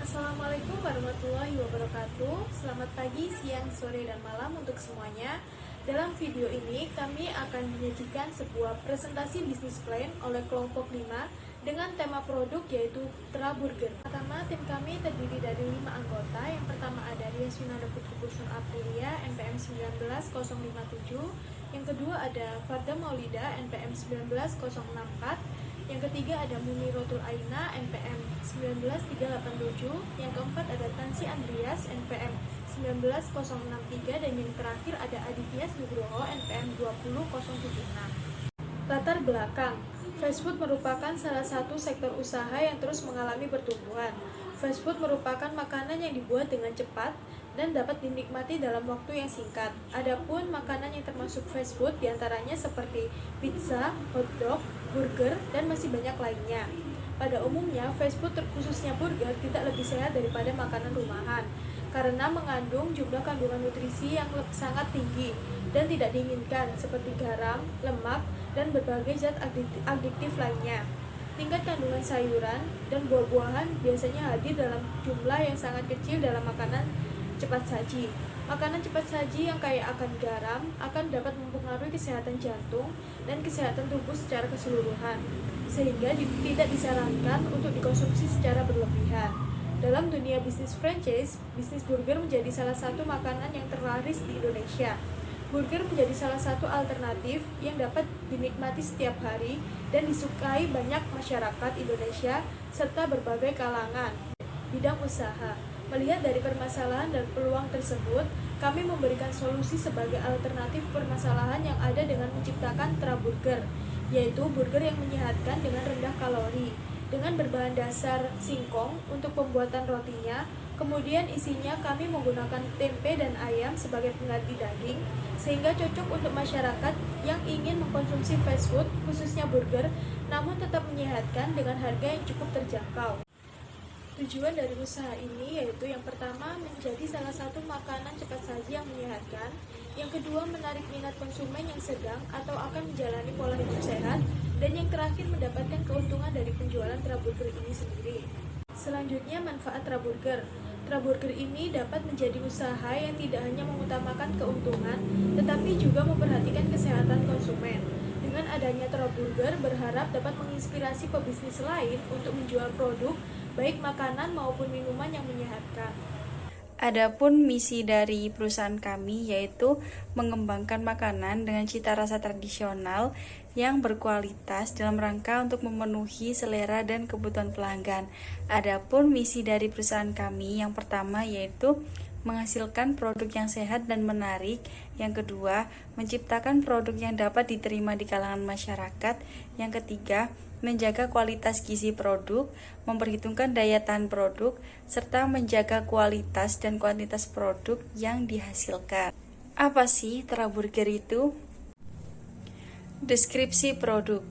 Assalamualaikum warahmatullahi wabarakatuh. Selamat pagi, siang, sore, dan malam untuk semuanya. Dalam video ini kami akan menyajikan sebuah presentasi bisnis plan oleh kelompok 5 dengan tema produk yaitu Tra Burger. Pertama, tim kami terdiri dari 5 anggota. Yang pertama ada Rias Winanda Putri Kursun Aprilia NPM 19057. Yang kedua ada Farda Maulida NPM 19064. Yang ketiga ada Munirotul Aina NPM 19087. Yang keempat ada Tansi Andreas NPM 19063. Dan yang terakhir ada Aditya Nugroho NPM 20076. Latar belakang, fast food merupakan salah satu sektor usaha yang terus mengalami pertumbuhan. Fast food merupakan makanan yang dibuat dengan cepat dan dapat dinikmati dalam waktu yang singkat. Adapun makanan yang termasuk fast food diantaranya seperti pizza, hotdog, burger, dan masih banyak lainnya. Pada umumnya, fast food khususnya burger tidak lebih sehat daripada makanan rumahan karena mengandung jumlah kandungan nutrisi yang sangat tinggi dan tidak diinginkan seperti garam, lemak, dan berbagai zat adiktif lainnya. Tingkat kandungan sayuran dan buah-buahan biasanya hadir dalam jumlah yang sangat kecil dalam makanan cepat saji. Makanan cepat saji yang kaya akan garam akan dapat mempengaruhi kesehatan jantung dan kesehatan tubuh secara keseluruhan, sehingga tidak disarankan untuk dikonsumsi secara berlebihan. Dalam dunia bisnis franchise, bisnis burger menjadi salah satu makanan yang terlaris di Indonesia. Burger menjadi salah satu alternatif yang dapat dinikmati setiap hari dan disukai banyak masyarakat Indonesia serta berbagai kalangan bidang usaha. Melihat dari permasalahan dan peluang tersebut, kami memberikan solusi sebagai alternatif permasalahan yang ada dengan menciptakan Tra Burger, yaitu burger yang menyehatkan dengan rendah kalori, dengan berbahan dasar singkong untuk pembuatan rotinya. Kemudian isinya kami menggunakan tempe dan ayam sebagai pengganti daging, sehingga cocok untuk masyarakat yang ingin mengkonsumsi fast food, khususnya burger, namun tetap menyehatkan dengan harga yang cukup terjangkau. Tujuan dari usaha ini yaitu yang pertama menjadi salah satu makanan cepat saji yang menyehatkan, yang kedua menarik minat konsumen yang sedang atau akan menjalani pola hidup sehat, dan yang terakhir mendapatkan keuntungan dari penjualan Tra Burger ini sendiri. Selanjutnya manfaat Tra Burger. Tra Burger ini dapat menjadi usaha yang tidak hanya mengutamakan keuntungan, tetapi juga memperhatikan kesehatan konsumen. Dengan adanya Tra Burger berharap dapat menginspirasi pebisnis lain untuk menjual produk baik makanan maupun minuman yang menyehatkan. Adapun misi dari perusahaan kami yaitu mengembangkan makanan dengan cita rasa tradisional yang berkualitas dalam rangka untuk memenuhi selera dan kebutuhan pelanggan. Adapun misi dari perusahaan kami yang pertama yaitu menghasilkan produk yang sehat dan menarik. Yang kedua, menciptakan produk yang dapat diterima di kalangan masyarakat. Yang ketiga, menjaga kualitas gizi produk, memperhitungkan daya tahan produk, serta menjaga kualitas dan kuantitas produk yang dihasilkan. Apa sih Tra Burger itu? Deskripsi produk.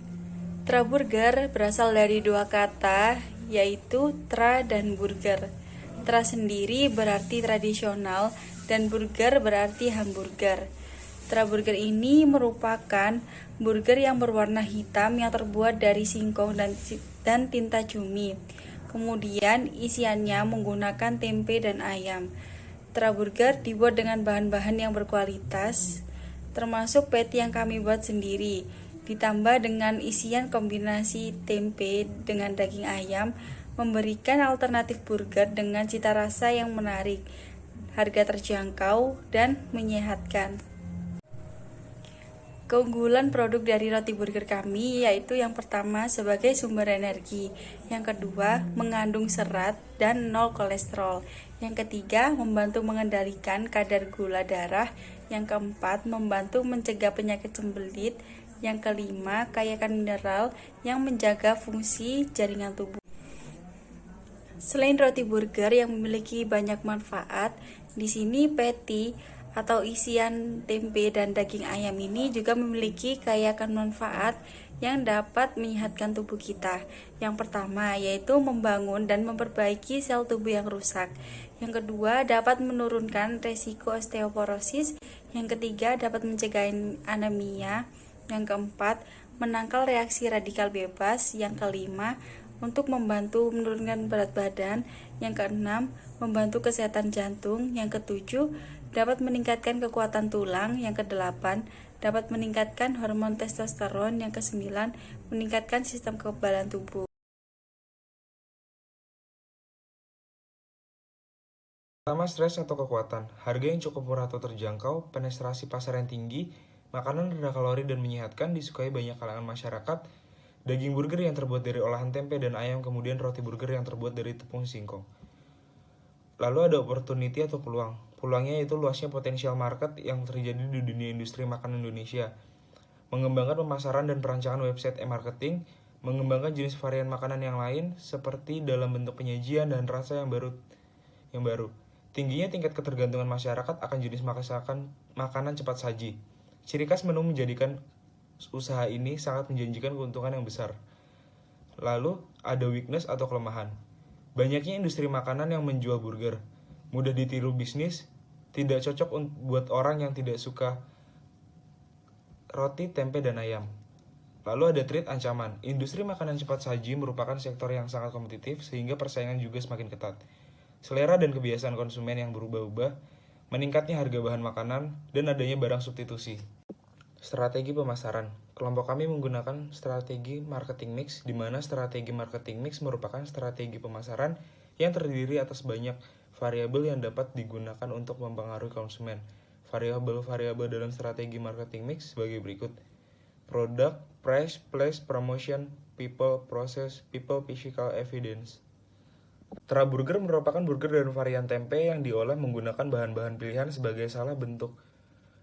Tra Burger berasal dari dua kata, yaitu tra dan burger. Tra sendiri berarti tradisional dan burger berarti hamburger. Tra Burger ini merupakan burger yang berwarna hitam yang terbuat dari singkong dan tinta cumi. Kemudian isiannya menggunakan tempe dan ayam. Tra Burger dibuat dengan bahan-bahan yang berkualitas, termasuk patty yang kami buat sendiri, ditambah dengan isian kombinasi tempe dengan daging ayam, memberikan alternatif burger dengan cita rasa yang menarik, harga terjangkau, dan menyehatkan. Keunggulan produk dari roti burger kami yaitu yang pertama sebagai sumber energi, yang kedua mengandung serat dan nol kolesterol, yang ketiga membantu mengendalikan kadar gula darah, yang keempat membantu mencegah penyakit sembelit, yang kelima kaya akan mineral yang menjaga fungsi jaringan tubuh. Selain roti burger yang memiliki banyak manfaat, di sini patty atau isian tempe dan daging ayam ini juga memiliki kaya akan manfaat yang dapat menyehatkan tubuh kita. Yang pertama yaitu membangun dan memperbaiki sel tubuh yang rusak. Yang kedua dapat menurunkan resiko osteoporosis. Yang ketiga dapat mencegah anemia. Yang keempat menangkal reaksi radikal bebas. Yang kelima untuk membantu menurunkan berat badan. Yang keenam, membantu kesehatan jantung. Yang ketujuh, dapat meningkatkan kekuatan tulang. Yang kedelapan, dapat meningkatkan hormon testosteron. Yang kesembilan, meningkatkan sistem kekebalan tubuh. Pertama, stres atau kekuatan. Harga yang cukup murah atau terjangkau, penetrasi pasar yang tinggi, makanan rendah kalori dan menyehatkan disukai banyak kalangan masyarakat, daging burger yang terbuat dari olahan tempe dan ayam, kemudian roti burger yang terbuat dari tepung singkong. Lalu ada opportunity atau peluang. Peluangnya itu luasnya potensial market yang terjadi di dunia industri makanan Indonesia. Mengembangkan pemasaran dan perancangan website e-marketing, mengembangkan jenis varian makanan yang lain seperti dalam bentuk penyajian dan rasa yang baru. Tingginya tingkat ketergantungan masyarakat akan jenis makanan cepat saji. Ciri khas menu menjadikan usaha ini sangat menjanjikan keuntungan yang besar. Lalu, ada weakness atau kelemahan. Banyaknya industri makanan yang menjual burger. Mudah ditiru bisnis, tidak cocok buat orang yang tidak suka roti, tempe, dan ayam. Lalu ada threat ancaman. Industri makanan cepat saji merupakan sektor yang sangat kompetitif sehingga persaingan juga semakin ketat. Selera dan kebiasaan konsumen yang berubah-ubah, meningkatnya harga bahan makanan, dan adanya barang substitusi. Strategi pemasaran. Kelompok kami menggunakan strategi marketing mix, di mana strategi marketing mix merupakan strategi pemasaran yang terdiri atas banyak variabel yang dapat digunakan untuk mempengaruhi konsumen. Variabel-variabel dalam strategi marketing mix sebagai berikut. Product, price, place, promotion, people, process, people, physical, evidence. Traburger merupakan burger dan varian tempe yang diolah menggunakan bahan-bahan pilihan sebagai salah bentuk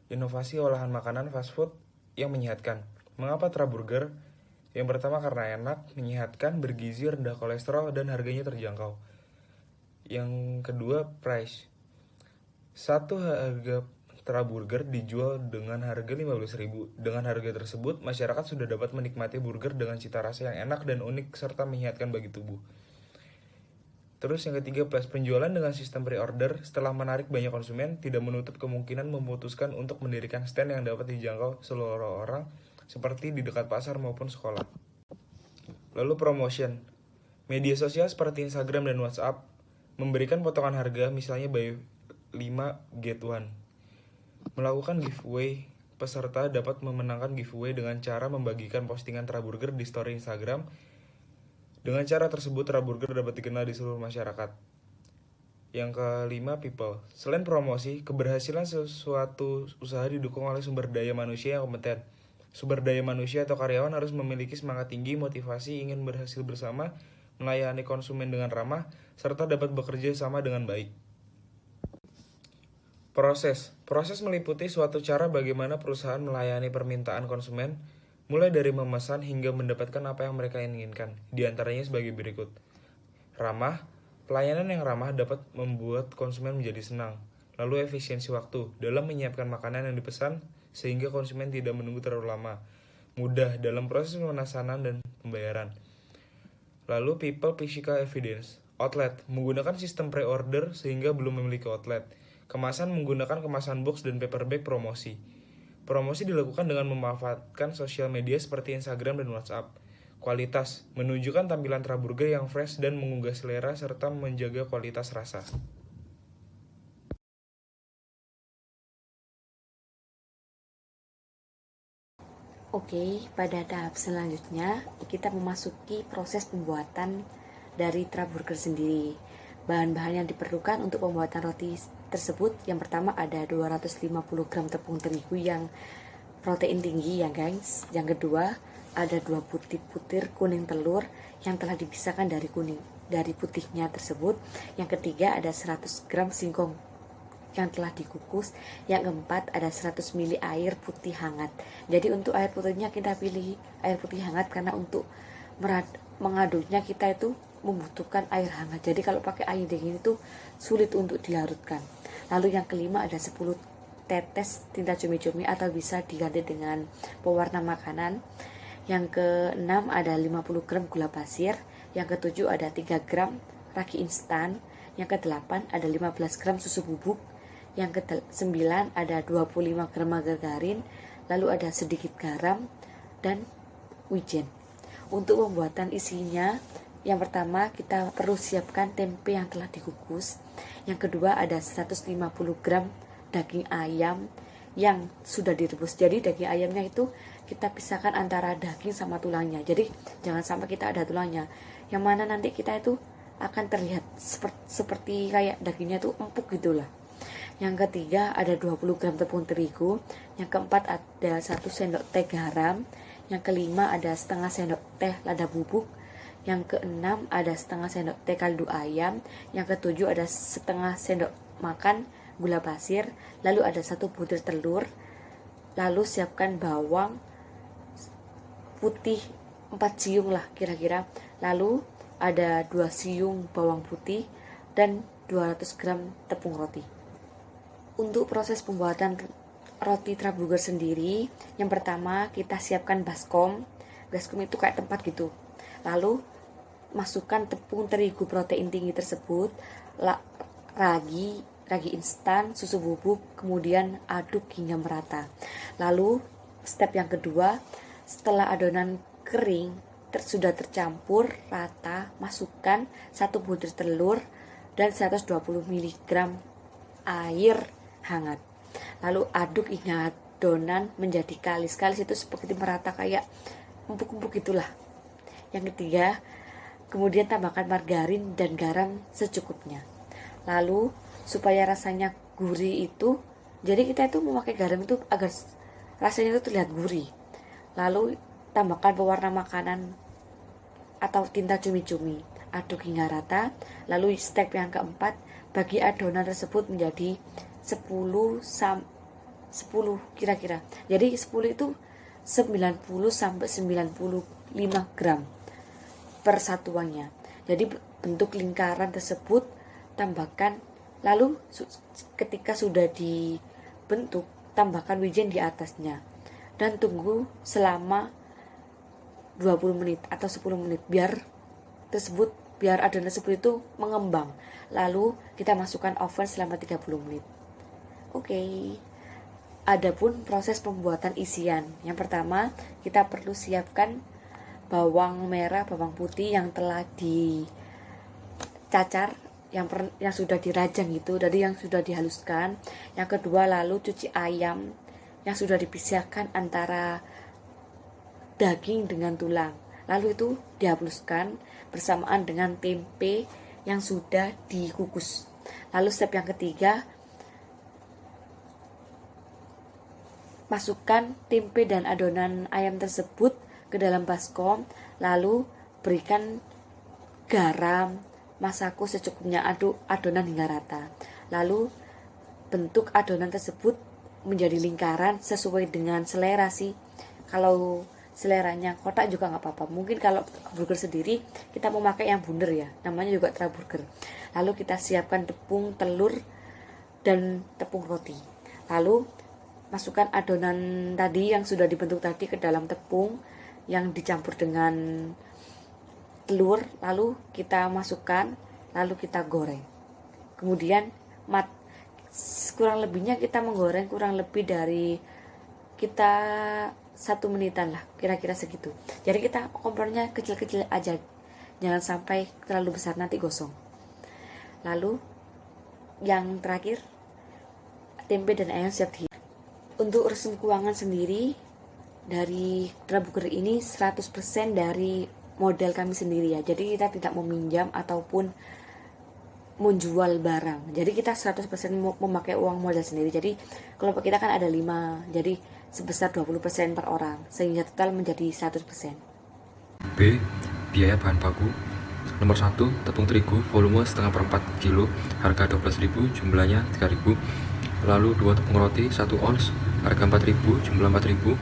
inovasi olahan makanan fast food yang menyehatkan. Mengapa Traburger? Yang pertama karena enak, menyehatkan, bergizi, rendah kolesterol, dan harganya terjangkau. Yang kedua, price. Satu harga Traburger dijual dengan harga 15.000. Dengan harga tersebut, masyarakat sudah dapat menikmati burger dengan cita rasa yang enak dan unik serta menyehatkan bagi tubuh. Terus yang ketiga, plus penjualan dengan sistem pre-order setelah menarik banyak konsumen tidak menutup kemungkinan memutuskan untuk mendirikan stand yang dapat dijangkau seluruh orang seperti di dekat pasar maupun sekolah. Lalu promotion. Media sosial seperti Instagram dan WhatsApp memberikan potongan harga misalnya buy 5 get 1. Melakukan giveaway, peserta dapat memenangkan giveaway dengan cara membagikan postingan Traburger di story Instagram. Dengan cara tersebut, Traburger dapat dikenal di seluruh masyarakat. Yang kelima, people. Selain promosi, keberhasilan sesuatu usaha didukung oleh sumber daya manusia yang kompeten. Sumber daya manusia atau karyawan harus memiliki semangat tinggi, motivasi, ingin berhasil bersama, melayani konsumen dengan ramah, serta dapat bekerja sama dengan baik. Proses meliputi suatu cara bagaimana perusahaan melayani permintaan konsumen, mulai dari memesan hingga mendapatkan apa yang mereka inginkan. Di antaranya sebagai berikut. Ramah. Pelayanan yang ramah dapat membuat konsumen menjadi senang. Lalu efisiensi waktu dalam menyiapkan makanan yang dipesan sehingga konsumen tidak menunggu terlalu lama. Mudah dalam proses pemesanan dan pembayaran. Lalu people physical evidence. Outlet. Menggunakan sistem pre-order sehingga belum memiliki outlet. Kemasan menggunakan kemasan box dan paper bag promosi. Promosi dilakukan dengan memanfaatkan sosial media seperti Instagram dan WhatsApp. Kualitas, menunjukkan tampilan Traburger yang fresh dan menggugah selera serta menjaga kualitas rasa. Oke, pada tahap selanjutnya kita memasuki proses pembuatan dari Traburger sendiri. Bahan-bahan yang diperlukan untuk pembuatan roti tersebut, yang pertama ada 250 gram tepung terigu yang protein tinggi ya guys. Yang kedua ada 2 butir kuning telur yang telah dipisahkan dari putihnya tersebut. Yang ketiga ada 100 gram singkong yang telah dikukus. Yang keempat ada 100 ml air putih hangat. Jadi untuk air putihnya kita pilih air putih hangat karena untuk mengaduknya kita itu membutuhkan air hangat. Jadi kalau pakai air dingin itu sulit untuk dilarutkan. Lalu yang kelima ada 10 tetes tinta cumi-cumi atau bisa diganti dengan pewarna makanan. Yang keenam ada 50 gram gula pasir. Yang ketujuh ada 3 gram ragi instan. Yang kedelapan ada 15 gram susu bubuk. Yang ke-9 ada 25 gram margarin. Lalu ada sedikit garam dan wijen. Untuk pembuatan isinya, Yang pertama, kita perlu siapkan tempe yang telah dikukus. Yang kedua, ada 150 gram daging ayam yang sudah direbus. Jadi daging ayamnya itu kita pisahkan antara daging sama tulangnya. Jadi jangan sampai kita ada tulangnya, yang mana nanti kita itu akan terlihat seperti kayak dagingnya itu empuk gitulah. Yang ketiga, ada 20 gram tepung terigu. Yang keempat, ada 1 sendok teh garam. Yang kelima, ada setengah sendok teh lada bubuk. Yang keenam, ada setengah sendok teh kaldu ayam. Yang ketujuh, ada setengah sendok makan gula pasir. Lalu ada 1 butir telur. Lalu siapkan bawang putih 4 siung lah kira-kira. Lalu ada 2 siung bawang putih dan 200 gram tepung roti. Untuk proses pembuatan roti Traburger sendiri, yang pertama kita siapkan baskom. Baskom itu kayak tempat gitu. Lalu masukkan tepung terigu protein tinggi tersebut, ragi instan, susu bubuk, kemudian aduk hingga merata. Lalu step yang kedua, setelah adonan kering sudah tercampur rata, masukkan 1 butir telur dan 120 mg air hangat. Lalu aduk hingga adonan menjadi kalis. Kalis itu seperti merata kayak empuk-empuk itulah. Yang ketiga, kemudian tambahkan margarin dan garam secukupnya. Lalu supaya rasanya gurih itu, jadi kita itu memakai garam itu agar rasanya itu terlihat gurih. Lalu tambahkan pewarna makanan atau tinta cumi-cumi. Aduk hingga rata. Lalu step yang keempat, bagi adonan tersebut menjadi 10 kira-kira. Jadi 10 itu 90 sampai 95 gram per satuannya. Jadi bentuk lingkaran tersebut tambahkan, lalu ketika sudah dibentuk tambahkan wijen di atasnya dan tunggu selama 20 menit atau 10 menit biar adonan tersebut itu mengembang. Lalu kita masukkan oven selama 30 menit. Oke. Adapun proses pembuatan isian. Yang pertama, kita perlu siapkan bawang merah, bawang putih yang telah dicacar, yang sudah dirajang itu, dari yang sudah dihaluskan. Yang kedua, lalu cuci ayam yang sudah dipisahkan antara daging dengan tulang. Lalu itu dihaluskan bersamaan dengan tempe yang sudah dikukus. Lalu step yang ketiga, masukkan tempe dan adonan ayam tersebut ke dalam baskom, lalu berikan garam, masako secukupnya, aduk adonan hingga rata. Lalu bentuk adonan tersebut menjadi lingkaran sesuai dengan selera sih. Kalau seleranya kotak juga nggak apa-apa. Mungkin kalau burger sendiri kita mau pakai yang bundar ya, namanya juga Traburger. Lalu kita siapkan tepung, telur, dan tepung roti. Lalu masukkan adonan tadi yang sudah dibentuk tadi ke dalam tepung yang dicampur dengan telur, lalu kita masukkan, lalu kita goreng. Kemudian kurang lebihnya kita menggoreng kurang lebih dari kita 1 menitan lah, kira-kira segitu. Jadi kita kompornya kecil-kecil aja, jangan sampai terlalu besar nanti gosong. Lalu yang terakhir, tempe dan ayam siap di. Untuk resume keuangan sendiri dari Traburger ini 100% dari modal kami sendiri ya. Jadi kita tidak meminjam ataupun menjual barang. Jadi kita 100% memakai uang modal sendiri. Jadi kelompok kita kan ada 5, jadi sebesar 20% per orang, sehingga total menjadi 100%. B. Biaya bahan baku. Nomor 1, tepung terigu volume 1,4 kg, harga 12.000, jumlahnya 3.000. Lalu 2 tepung roti 1 ons, harga 4.000, jumlah 4.000.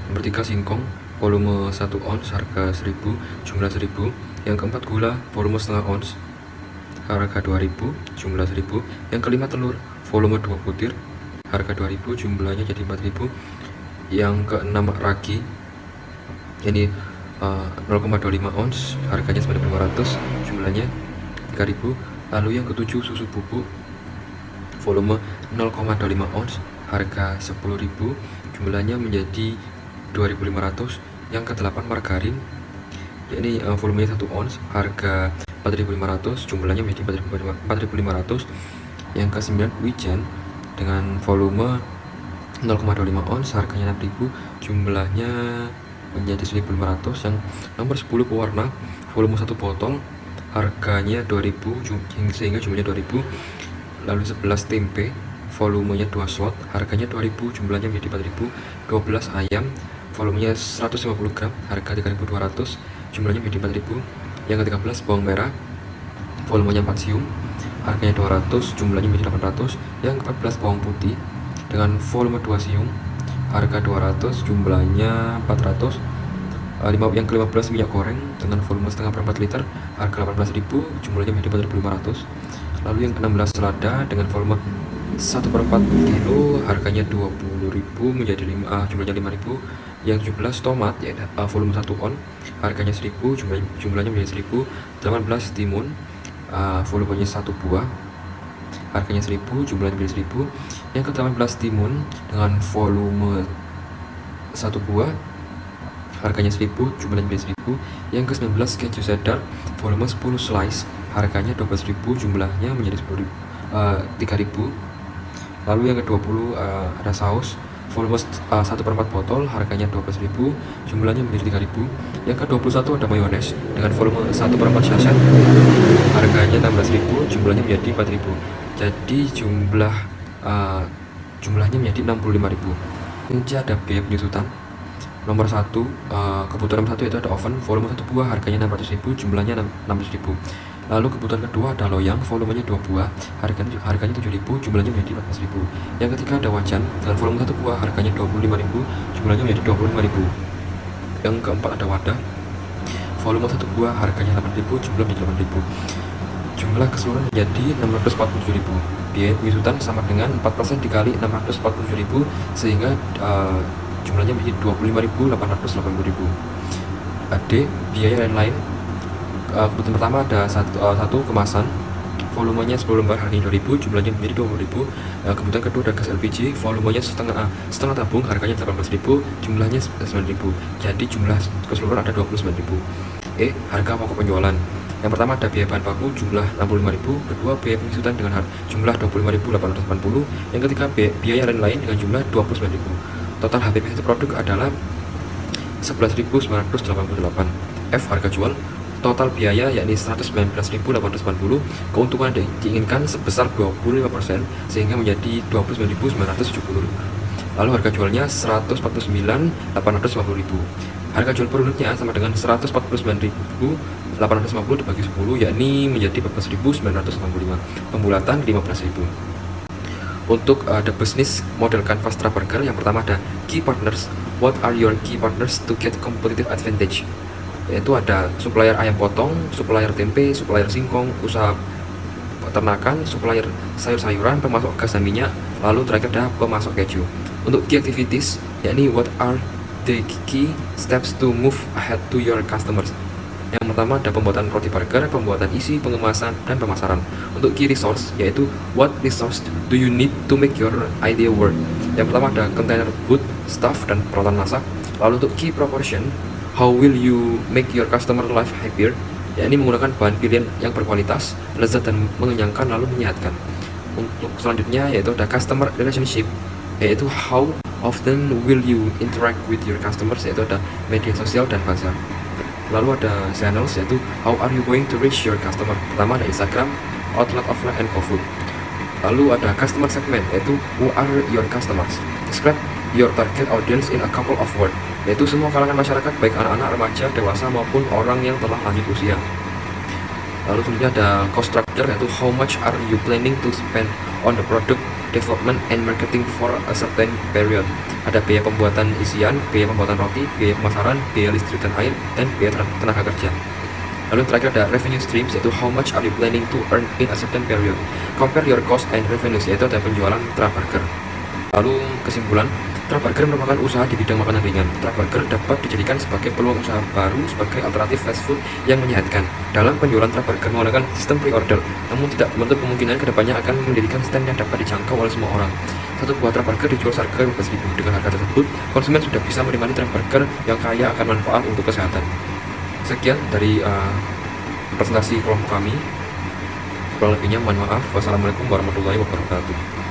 Nomor 3, singkong volume 1 ons, harga 1.000, jumlah 1.000. Yang keempat, gula volume setengah ons, harga 2.000, jumlah 1.000. Yang kelima, telur volume 2 butir, harga 2.000, jumlahnya jadi 4.000. Yang keenam, ragi ini 0,25 ons, harganya 9.500, jumlahnya 3.000. Lalu yang ketujuh, susu bubuk volume 0,25 ons, harga 10.000, jumlahnya menjadi 2.500. Yang kedelapan, margarin yakni volumenya 1 ons, harga 4.500, jumlahnya menjadi 4.500. Yang ke-9 wijen dengan volume 0,25 ons, harganya 6.000, jumlahnya menjadi 1.500. Yang nomor 10 pewarna, volume 1 botol, harganya 2.000 sehingga jumlahnya 2.000. Lalu 11 tempe, volumenya 2 shot, harganya 2.000, jumlahnya menjadi 4.000. 12 ayam, volumenya 150 gram, harga 3.200, jumlahnya menjadi 4.000. Yang ke-13 bawang merah, volumenya 4 siung, harganya 200, jumlahnya menjadi 800. Yang ke-14 bawang putih dengan volume 2 siung, harga 200, jumlahnya 400. Yang ke-15 minyak goreng dengan volume setengah per 4 liter, harga 18.000, jumlahnya menjadi 4.500. Lalu yang ke-16 selada dengan volume 1 per 4 kilo, harganya 20.000 menjadi jumlahnya 5.000. Yang 17 tomat volume 1 on, harganya 1.000, jumlahnya menjadi 1.000. 18 timun, volumenya 1 buah, harganya 1.000, jumlahnya menjadi 1.000. Yang ke-18 timun dengan volume 1 buah, harganya 1.000, jumlahnya menjadi 1.000. Yang ke-19 keju cheddar, volume 10 slice, harganya 12.000, jumlahnya menjadi 3.000. Lalu yang ke-20 ada saus, volume 1 per 4 botol, harganya 12.000, jumlahnya menjadi 3.000. Yang ke-21 ada mayones dengan volume 1 per 4 sachet, harganya 16.000, jumlahnya menjadi 4.000. Jadi jumlahnya menjadi 65.000. Ini ada biaya penyusutan. Nomor 1, kebutuhan nomor 1 itu ada oven, volume 1 buah, harganya 600.000, jumlahnya 16.000. Lalu kebutuhan kedua ada loyang, volumenya 2 buah, harganya 7.000, jumlahnya menjadi 14.000. Yang ketiga ada wajan dengan volume 1 buah, harganya 25.000, jumlahnya menjadi 25.000. Yang keempat ada wadah, volume 1 buah, harganya 8.000, jumlah menjadi 8.000. Jumlah keseluruhan menjadi 647.000. Biaya penyusutan sama dengan 4% dikali 647.000, sehingga jumlahnya menjadi 25.880.000. D. Biaya lain-lain. Kebutuhan pertama ada satu kemasan, volumenya 10 lembar, harganya 2.000, jumlahnya menjadi 20.000. Kebutuhan kedua ada gas LPG, volumenya setengah tabung, harganya 18.000, jumlahnya 9.000. Jadi jumlah keseluruhan ada 29.000. Harga pokok penjualan. Yang pertama ada biaya bahan baku jumlah 65.000, kedua biaya penyusutan dengan jumlah 25.880, yang ketiga biaya lain-lain dengan jumlah 29.000. Total HPP satu produk adalah 11.988. Harga jual. Total biaya yakni 119.880, keuntungan diinginkan sebesar 25% sehingga menjadi 29.970. Lalu harga jualnya 149.850.000. Harga jual per unitnya sama dengan 149.850 dibagi 10, yakni menjadi 14.985. Pembulatan 15.000. Untuk the business model Canvas Traburger, yang pertama ada key partners. What are your key partners to get competitive advantage? Yaitu ada supplier ayam potong, supplier tempe, supplier singkong, usaha peternakan, supplier sayur-sayuran, pemasok gas dan minyak, lalu terakhir ada pemasok keju. Untuk key activities, yakni what are the key steps to move ahead to your customers. Yang pertama ada pembuatan roti burger, pembuatan isi, pengemasan, dan pemasaran. Untuk key resource, yaitu what resource do you need to make your idea work. Yang pertama ada container, booth, staff, dan peralatan masak. Lalu untuk key proportion, how will you make your customer life happier, yakni menggunakan bahan pilihan yang berkualitas, lezat dan mengenyangkan, lalu menyehatkan. Untuk selanjutnya yaitu ada customer relationship, yaitu how often will you interact with your customers, yaitu ada media sosial dan bazar. Lalu ada channels, yaitu how are you going to reach your customer. Pertama ada Instagram, outlet offline, and GoFood. Lalu ada customer segment, yaitu who are your customers. Describe your target audience in a couple of words, yaitu semua kalangan masyarakat, baik anak-anak, remaja, dewasa maupun orang yang telah lanjut usia. Lalu selanjutnya ada cost structure, yaitu how much are you planning to spend on the product development and marketing for a certain period. Ada biaya pembuatan isian, biaya pembuatan roti, biaya pemasaran, biaya listrik dan air, dan biaya tenaga kerja. Lalu terakhir ada revenue streams, yaitu how much are you planning to earn in a certain period. Compare your cost and revenues, yaitu ada penjualan Traburger. Lalu kesimpulan, Traburger merupakan usaha di bidang makanan ringan. Traburger dapat dijadikan sebagai peluang usaha baru sebagai alternatif fast food yang menyehatkan. Dalam penjualan Traburger menggunakan sistem pre-order, namun tidak menutup kemungkinan kedepannya akan mendirikan stand yang dapat dijangkau oleh semua orang. Satu buah Traburger dijual seharga 15.000. Dengan harga tersebut, konsumen sudah bisa menikmati Traburger yang kaya akan manfaat untuk kesehatan. Sekian dari presentasi kelompok kami. Kurang lebihnya mohon maaf. Wassalamualaikum warahmatullahi wabarakatuh.